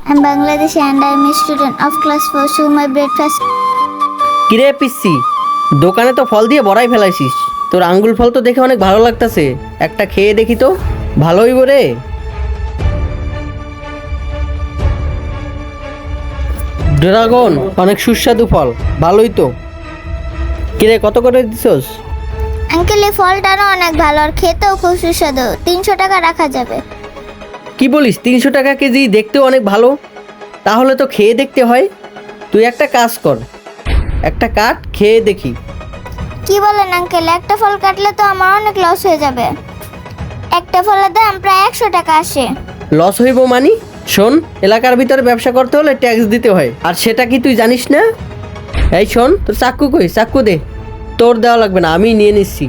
I'm Bangladeshi and I'm a student of class 4. So my breakfast. কিরে পিসি, দোকানে তো ফল দিয়ে বড়াই ফেলাইছিস। তোর আঙ্গুল ফল তো দেখে অনেক ভালো লাগতাছে, একটা খেয়ে দেখি তো। ভালোই রে। ড্রাগন অনেক সুস্বাদু ফল, ভালোই তো। কিরে কত করে দিছস? আঙ্কেল এই ফলটা না অনেক ভালো আর খেতেও খুব সুস্বাদু। 300 টাকা রাখা যাবে। কি বলিস, 300 টাকা কেজি? দেখতেও অনেক ভালো, তাহলে তো খেয়ে দেখতে হয়। তুই একটা কাজ কর, একটা কাট, খেয়ে দেখি। কি বলেন আঙ্কেল, একটা ফল কাটলে তো আমার অনেক লস হয়ে যাবে। একটা ফলের দাম প্রায় 100 টাকা আসে। লস হইব মানি? শোন, এলাকার ভিতরে ব্যবসা করতে হলে ট্যাক্স দিতে হয়, আর সেটা কি তুই জানিস না? এই শোন, তোর চাক্কু কই? চাক্কু দে। তোর দেওয়া লাগবে না, আমি নিয়ে নিচ্ছি।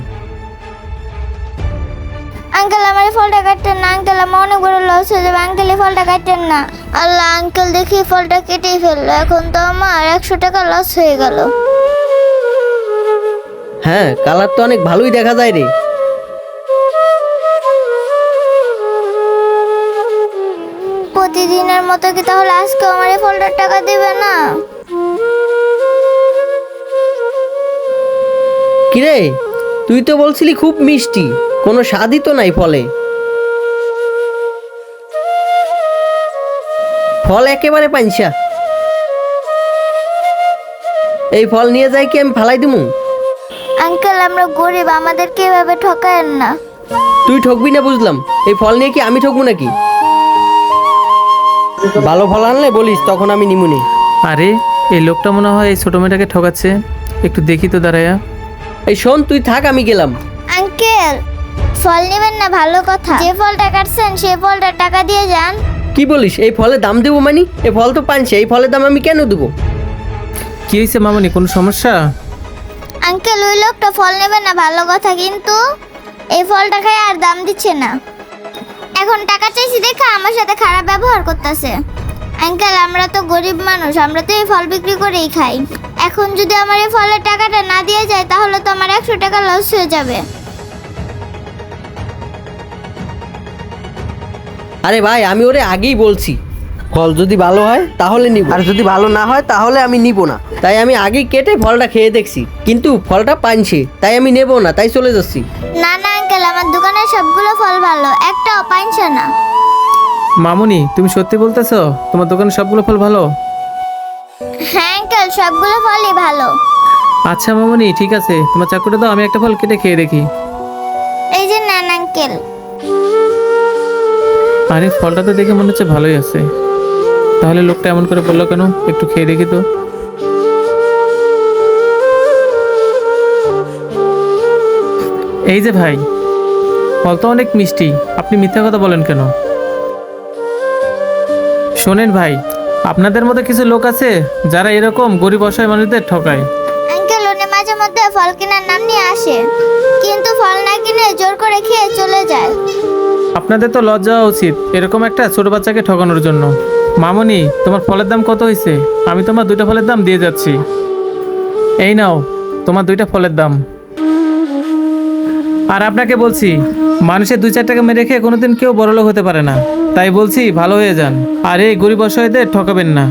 আঙ্কেল আমার এই ফলটা কাটতেন না আঙ্কেল, আমার অনেক বড় লস হয়ে যাবে আঙ্কেল, এই ফলটা কাটতেন না। আল্লাহ আঙ্কেল, দেখি ফলটা কেটেই ফেললো, এখন তো আমার 100 টাকা লস হয়ে গেল। হ্যাঁ, কালার তো অনেক ভালোই দেখা যায় রে। প্রতিদিনের মতো কি তাহলে আজকে আমার এই ফলটার টাকা দিবে না? কিরে, তুই তো বলছিলি খুব মিষ্টি, কোনো স্বাদই তো নাই ফলে। ফল একেবারে পাঞ্চা। এই ফল নিয়ে যাই কি আমি ফালাই দিমু? আঙ্কেল আমরা গরিব, আমাদেরকে এভাবে ঠকায়েন না। তুই ঠকবি না বুঝলাম, এই ফল নিয়ে কি আমি ঠকবো নাকি? ভালো ফল আনলে বলিস, তখন আমি নিমুনি। আরে এই লোকটা মনে হয় এই ছোট মেয়েটাকে ঠকাচ্ছে, একটু দেখি তো দাঁড়ায়া। এই শোন, তুই থাক, আমি গেলাম। আঙ্কেল ফল নেবেন না ভালো কথা, যে ফলটা কাটছেন সেই ফলটার টাকা দিয়ে যান। কি বলিস, এই ফলের দাম দেবো মানি? এই ফল তো পানছে, এই ফলের দাম আমি কেন দেবো? কি হয়েছে মামনি, কোনো সমস্যা? আঙ্কেল ওই লোকটা ফল নেবেন না ভালো কথা, কিন্তু এই ফলটা খায় আর দাম দিচ্ছে না। এখন টাকা চাইছি দেখে আমার সাথে খারাপ ব্যবহার করতেছে। আঙ্কেল আমরা তো গরিব মানুষ, আমরা তো এই ফল বিক্রি করেই খাই। এখন যদি আমার এই ফলের টাকাটা না দিয়ে যায় তাহলে তো আমার 100 টাকা লস হয়ে যাবে। আরে ভাই, আমি ওরে আগেই বলছি, ফল যদি ভালো হয় তাহলে নিব, আর যদি ভালো না হয় তাহলে আমি নিব না। তাই আমি আগেই কেটে ফলটা খেয়ে দেখছি, কিন্তু ফলটা পানছে, তাই আমি নেব না, তাই চলে যাচ্ছি। না না আঙ্কেল, আমার দোকানের সবগুলো ফল ভালো, একটাও পাইছে না। মামুনি তুমি সত্যি বলতেছো তোমার দোকানে সবগুলো ফল ভালো? হ্যাঁ আঙ্কেল, সবগুলো ফলই ভালো। আচ্ছা মামুনি ঠিক আছে, তোমার চাকুটা দাও, আমি একটা ফল কেটে খেয়ে দেখি। এই যে নেন আঙ্কেল। আরে ফলটা তো দেখে মনে হচ্ছে ভালোই আছে, তাহলে লোকটা এমন করে বললো কেন? একটু খেয়ে দেখি তো। এই যে ভাই, ফল তো অনেক মিষ্টি, আপনি মিথ্যা কথা বলেন কেন? শোনেন ভাই, আপনাদের মতো কিছু লোক আছে যারা এরকম গরিব অসহায় মানুষদের ঠকায়। আঙ্কেল উনি মাঝে মধ্যে ফল কেনার নাম নিয়ে আসে, কিন্তু ফল না কিনে জোর করে খেয়ে চলে যায়। আপনাদের তো লজ্জা হওয়া উচিত এরকম একটা ছোট বাচ্চাকে ঠকানোর জন্য। মামনি তোমার ফলের দাম কত হয়েছে? আমি তোমার 2টা ফলের দাম দিয়ে যাচ্ছি। এই নাও তোমার 2টা ফলের দাম। আর আপনাকে বলছি, মানুষের 2-4 টাকা মেরে খেয়ে কোনোদিন কেউ বড়লোক হতে পারে না, তাই বলছি ভালো হয়ে যান, আর এই গরিব অসহায়দের ঠকাবেন না।